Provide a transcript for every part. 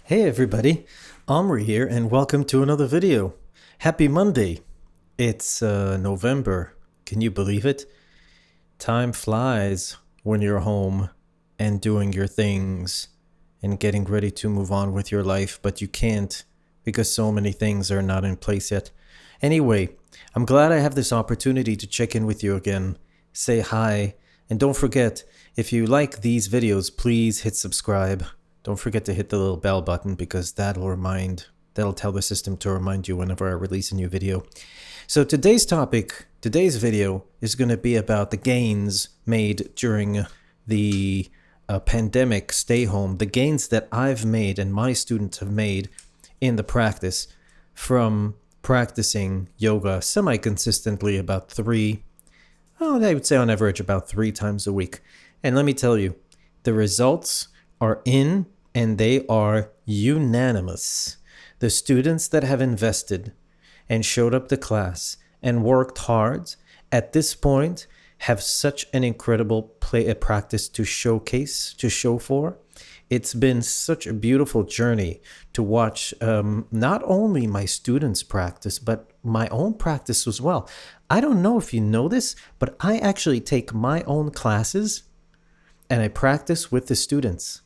Hey everybody, Omri here and welcome to another video. Happy Monday. It's November. Can you believe it? Time flies when you're home and doing your things and getting ready to move on with your life, but you can't because so many things are not in place yet. Anyway, I'm glad I have this opportunity to check in with you again, say hi, and don't forget, if you like these videos, please hit subscribe. Don't forget to hit the little bell button because that'll tell the system to remind you whenever I release a new video. So today's video is going to be about the gains made during the pandemic stay home, the gains that I've made and my students have made in the practice from practicing yoga semi-consistently I would say on average about 3 times a week. And let me tell you, the results are in and they are unanimous. The students that have invested and showed up to class and worked hard at this point have such an incredible practice to showcase, to show for. It's been such a beautiful journey to watch not only my students practice, but my own practice as well. I don't know if you know this, but I actually take my own classes and I practice with the students.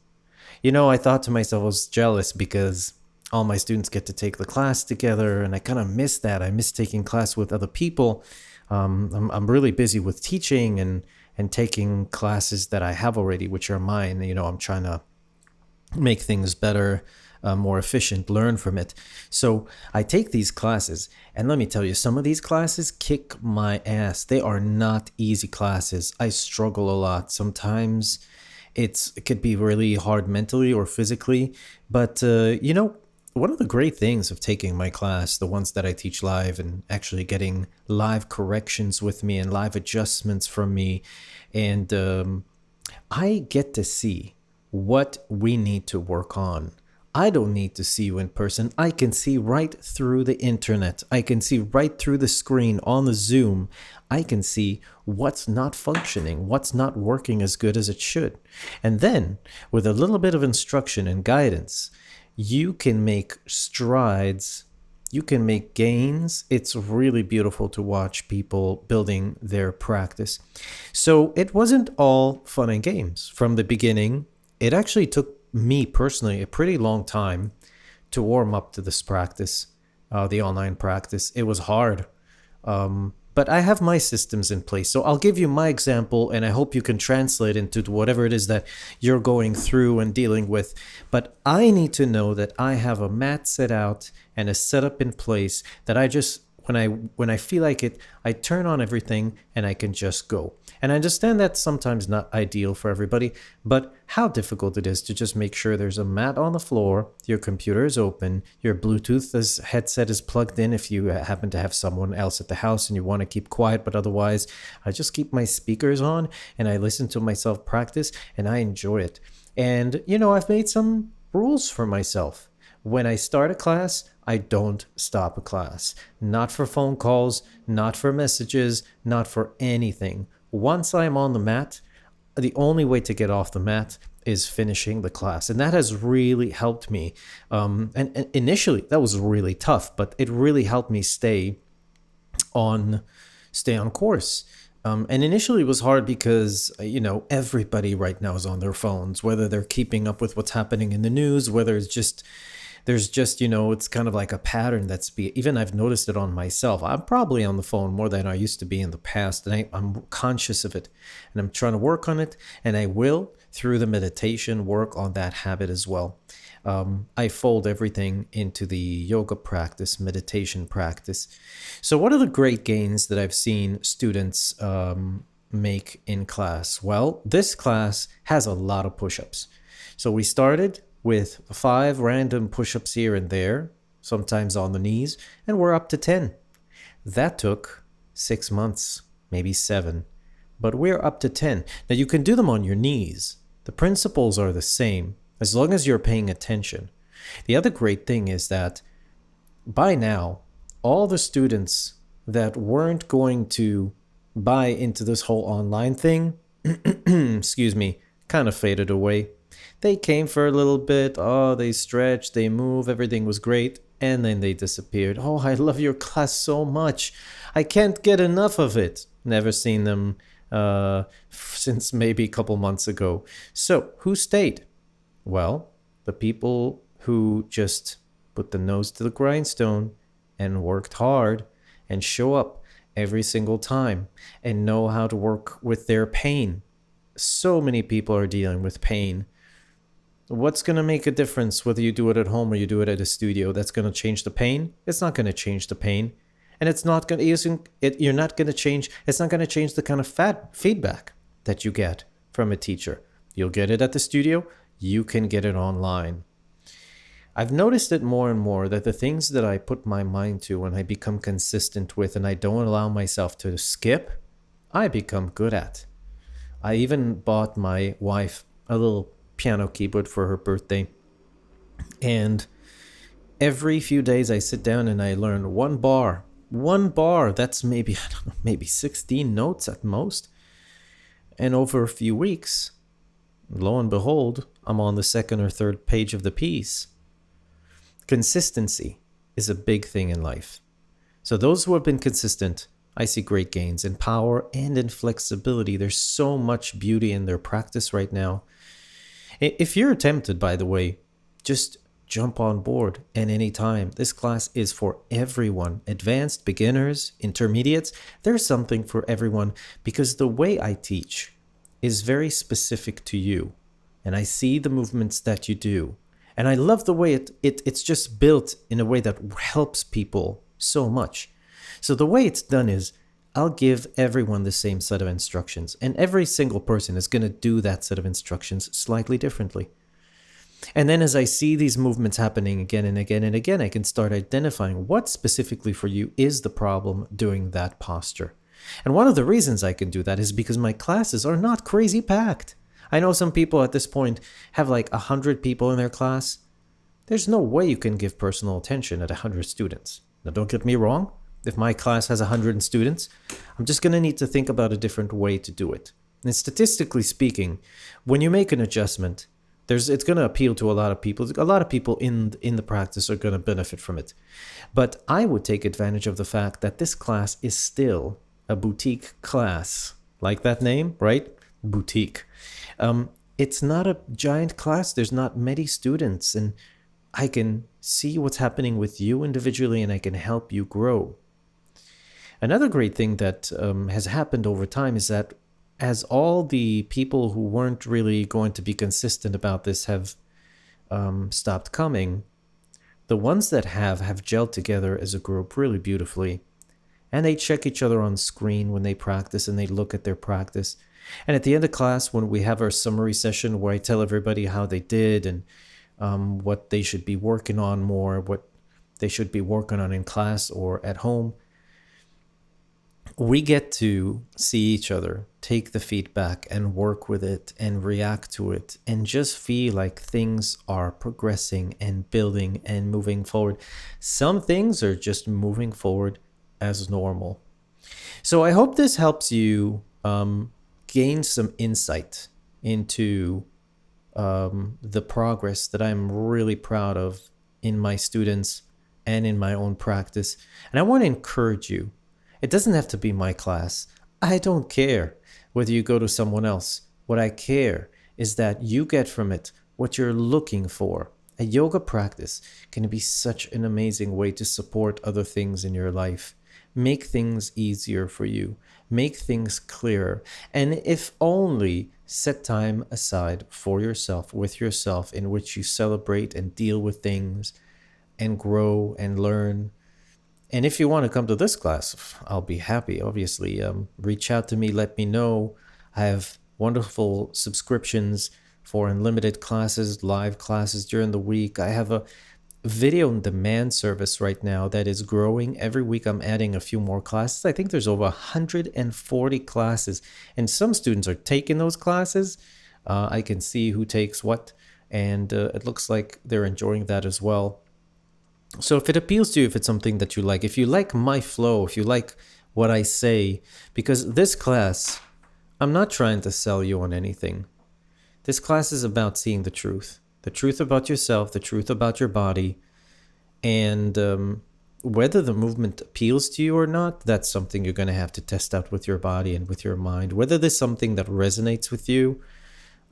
I thought to myself I was jealous because all my students get to take the class together, and I kind of miss that. I miss taking class with other people. I'm really busy with teaching and taking classes that I have already, which are mine. I'm trying to make things better, more efficient, learn from it. So I take these classes, and let me tell you, some of these classes kick my ass. They are not easy classes. I struggle a lot. Sometimes it could be really hard mentally or physically, but one of the great things of taking my class, the ones that I teach live and actually getting live corrections with me and live adjustments from me, and I get to see what we need to work on. I don't need to see you in person. I can see right through the internet. I can see right through the screen on the Zoom. I can see what's not functioning, what's not working as good as it should. And then, with a little bit of instruction and guidance, you can make strides. You can make gains. It's really beautiful to watch people building their practice. So it wasn't all fun and games from the beginning. It actually took me personally a pretty long time to warm up to this practice, the online practice. It was hard, but I have my systems in place. So I'll give you my example, and I hope you can translate into whatever it is that you're going through and dealing with. But I need to know that I have a mat set out and a setup in place that I just when I feel like it, I turn on everything and I can just go. And I understand that's sometimes not ideal for everybody, but how difficult it is to just make sure there's a mat on the floor, your computer is open, your Bluetooth headset is plugged in if you happen to have someone else at the house and you want to keep quiet, but otherwise I just keep my speakers on and I listen to myself practice and I enjoy it. And, I've made some rules for myself. When I start a class, I don't stop a class. Not for phone calls, not for messages, not for anything. Once I'm on the mat, the only way to get off the mat is finishing the class. And that has really helped me. And initially, that was really tough, but it really helped me stay on course. And initially it was hard because, everybody right now is on their phones, whether they're keeping up with what's happening in the news, whether there's just, it's kind of like a pattern even I've noticed it on myself. I'm probably on the phone more than I used to be in the past, and I'm conscious of it, and I'm trying to work on it, and I will, through the meditation, work on that habit as well. I fold everything into the yoga practice, meditation practice. So what are the great gains that I've seen students make in class? Well, this class has a lot of push-ups. So we started with 5 random push-ups here and there, sometimes on the knees, and we're up to 10. That took 6 months, maybe 7, but we're up to 10. Now you can do them on your knees. The principles are the same, as long as you're paying attention. The other great thing is that by now, all the students that weren't going to buy into this whole online thing, excuse me, kind of faded away. They came for a little bit. Oh, they stretched, they moved, everything was great. And then they disappeared. Oh, I love your class so much. I can't get enough of it. Never seen them since maybe a couple months ago. So, who stayed? Well, the people who just put the nose to the grindstone and worked hard and show up every single time and know how to work with their pain. So many people are dealing with pain. What's going to make a difference whether you do it at home or you do it at a studio? That's going to change the pain? It's not going to change the pain. And it's not going to, you're not going to change, it's not going to change the kind of feedback that you get from a teacher. You'll get it at the studio, you can get it online. I've noticed it more and more that the things that I put my mind to and I become consistent with and I don't allow myself to skip, I become good at. I even bought my wife a little piano keyboard for her birthday. And every few days I sit down and I learn one bar. One bar, that's maybe, I don't know, maybe 16 notes at most. And over a few weeks, lo and behold, I'm on the second or third page of the piece. Consistency is a big thing in life. So those who have been consistent, I see great gains in power and in flexibility. There's so much beauty in their practice right now. If you're tempted, by the way, just jump on board at any time. This class is for everyone. Advanced, beginners, intermediates. There's something for everyone because the way I teach is very specific to you. And I see the movements that you do. And I love the way it's just built in a way that helps people so much. So the way it's done is I'll give everyone the same set of instructions. And every single person is going to do that set of instructions slightly differently. And then as I see these movements happening again and again and again, I can start identifying what specifically for you is the problem doing that posture. And one of the reasons I can do that is because my classes are not crazy packed. I know some people at this point have like 100 people in their class. There's no way you can give personal attention at 100 students. Now, don't get me wrong. If my class has 100 students, I'm just going to need to think about a different way to do it. And statistically speaking, when you make an adjustment, it's going to appeal to a lot of people. A lot of people in the practice are going to benefit from it. But I would take advantage of the fact that this class is still a boutique class. Like that name, right? Boutique. It's not a giant class. There's not many students, and I can see what's happening with you individually, and I can help you grow. Another great thing that has happened over time is that as all the people who weren't really going to be consistent about this have stopped coming, the ones that have gelled together as a group really beautifully. And they check each other on screen when they practice, and they look at their practice. And at the end of class, when we have our summary session where I tell everybody how they did and what they should be working on more, what they should be working on in class or at home, we get to see each other, take the feedback and work with it and react to it and just feel like things are progressing and building and moving forward. Some things are just moving forward as normal. So I hope this helps you gain some insight into the progress that I'm really proud of in my students and in my own practice. And I want to encourage you. It doesn't have to be my class. I don't care whether you go to someone else. What I care is that you get from it what you're looking for. A yoga practice can be such an amazing way to support other things in your life. Make things easier for you. Make things clearer. And if only set time aside for yourself, with yourself, in which you celebrate and deal with things and grow and learn. And if you want to come to this class, I'll be happy, obviously. Reach out to me, let me know. I have wonderful subscriptions for unlimited classes, live classes during the week. I have a video on demand service right now that is growing. Every week I'm adding a few more classes. I think there's over 140 classes, and some students are taking those classes. I can see who takes what, and it looks like they're enjoying that as well. So if it appeals to you, if it's something that you like, if you like my flow, if you like what I say, because this class, I'm not trying to sell you on anything. This class is about seeing the truth about yourself, the truth about your body, and whether the movement appeals to you or not, that's something you're going to have to test out with your body and with your mind. Whether there's something that resonates with you,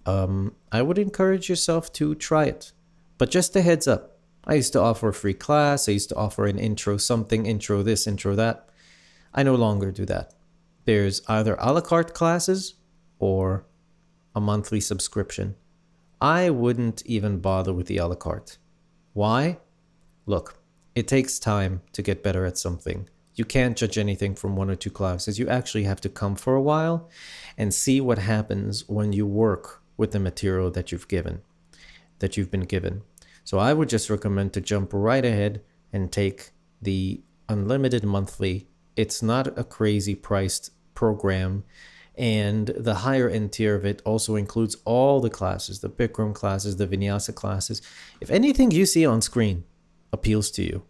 I would encourage yourself to try it. But just a heads up, I used to offer a free class. I used to offer an intro something, intro this, intro that. I no longer do that. There's either a la carte classes or a monthly subscription. I wouldn't even bother with the a la carte. Why? Look, it takes time to get better at something. You can't judge anything from 1 or 2 classes. You actually have to come for a while and see what happens when you work with the material that you've been given. So I would just recommend to jump right ahead and take the unlimited monthly. It's not a crazy priced program. And the higher end tier of it also includes all the classes, the Bikram classes, the Vinyasa classes. If anything you see on screen appeals to you,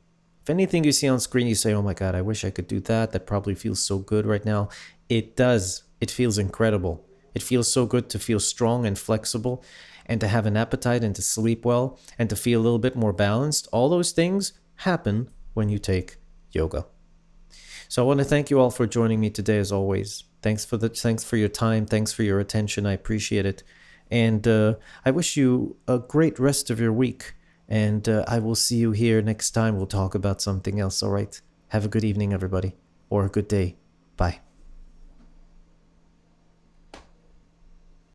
if anything you see on screen, you say, oh my God, I wish I could do that. That probably feels so good right now. It does. It feels incredible. It feels so good to feel strong and flexible and to have an appetite and to sleep well and to feel a little bit more balanced. All those things happen when you take yoga. So I want to thank you all for joining me today, as always. Thanks for your time. Thanks for your attention. I appreciate it. And I wish you a great rest of your week. And I will see you here next time. We'll talk about something else. All right. Have a good evening, everybody. Or a good day. Bye.